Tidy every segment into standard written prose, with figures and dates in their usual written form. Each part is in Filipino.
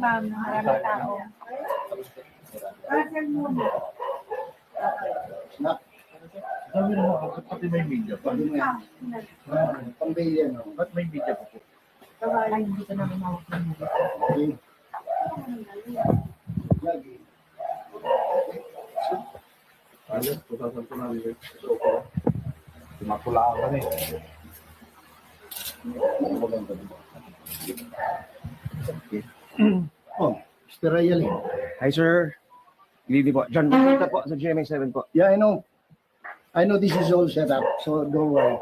Ma'am, maraming tao. Sabi mo, pati may media pa. Pambilya, no? Ba't may media pa po? Ay, hindi ko namin hawak ng media. Lagi. Ayun, tutasan ko namin. Tumakulaan ka na eh. Oh, Mr. Rayali. Hi, sir. Hindi po. John Bautista po sa GMA7 po. Yeah, I know. I know this is all set up, so don't worry.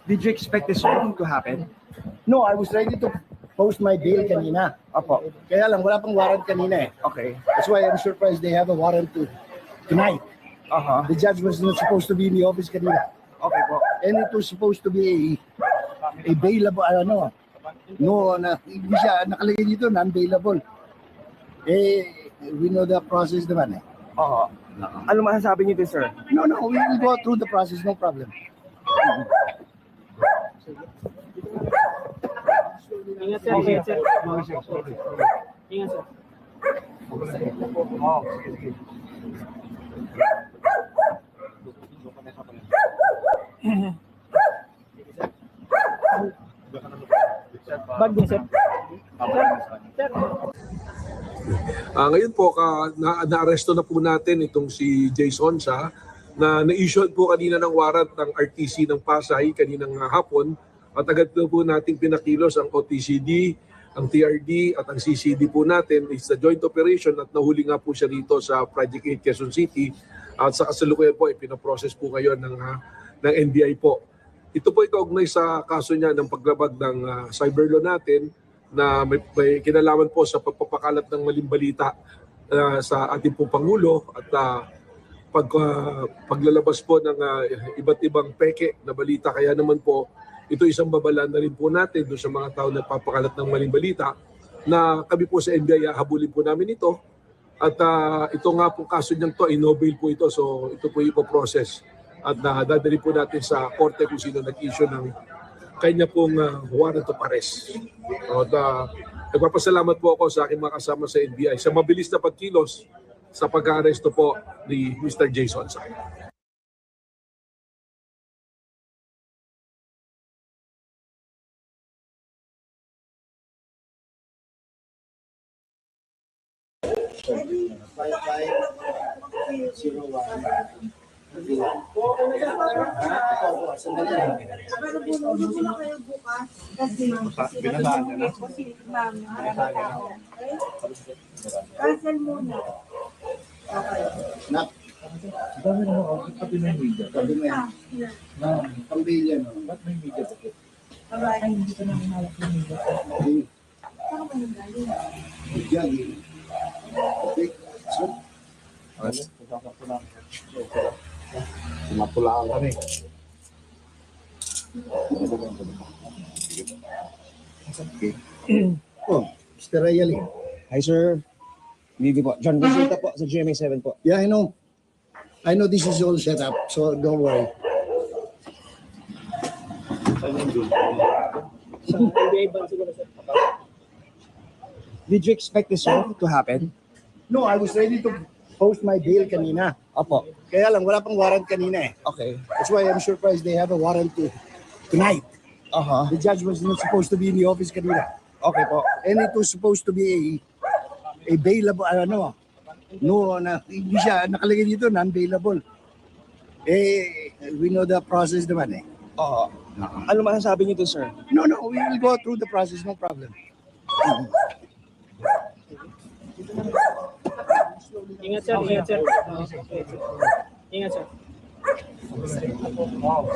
Did you expect this to happen? No, I was ready to post my bail kanina. Opo. Kaya lang, wala pang warrant kanina eh. Okay. That's why I'm surprised they have a warrant tonight. The judge was not supposed to be in the office kanina. Okay po. And it was supposed to be a bailable, hindi siya nakalagay dito, non-bailable. We know the process naman eh. Oo. Ano masasabi niyo din, sir? No, we will go through the process, no problem. Ingat sir, ingat sir. Ingat sir. Bag din sir. Ngayon po, na-aresto na po natin itong si Jason Sa na na-issue po kanina ng warrant ng RTC ng Pasay kaninang hapon at agad po nating pinakilos ang OTCD, ang TRD at ang CCD po natin. It's a joint operation at nahuli nga po siya dito sa Project 8 Quezon City at sa kasalukuyan po pinaprocess po ngayon ng NBI po. Ito po kaugnay sa kaso niya ng paglabag ng cyber law natin na may kinalaman po sa pagpapakalat ng maling balita sa ating pong Pangulo at paglalabas po ng iba't ibang peke na balita. Kaya naman po, ito isang babala na rin po natin doon sa mga tao na papakalat ng maling balita na kami po sa NBI habulin po namin ito. At ito nga po kaso niyang to, no-bail po ito. So ito po ipoprocess. At dadali po natin sa korte kung sino nag-issue ng kanya pong warrant of arrest. At nagpapasalamat po ako sa aking mga kasama sa NBI sa mabilis na pagkilos sa pag-aaresto po ni Mr. Jason Sa. Ma'am, maraming tao. Cancel muna. Nak, Sabi mo, pati may media pa. sabi mo yan. Pambilya, no? Ba't may media pa po? Ay, hindi ko namin hawak ng media. Saan ko nang galing? Lagi. Okay, so, Ayun, tutasan ko namin. Tumakulaan ka na eh. oh, Mr. Rayali. Hi, sir. Hindi po. John Bautista po sa GMA7 po. Yeah, I know. I know this is all set up, so don't worry. Did you expect this to happen? No, I was ready to post my bail kanina. Opo. Kaya lang, wala pang warrant kanina eh. Okay. That's why I'm surprised they have a warrant tonight. The judge was not supposed to be in the office kanina. Okay po. And it was supposed to be a bailable, hindi siya nakalagay dito, non-bailable. We know the process naman eh. Oo. Ano masasabi niyo din, sir? No, we will go through the process, no problem. Ingat sir, ingat sir. Ingat sir. Wow.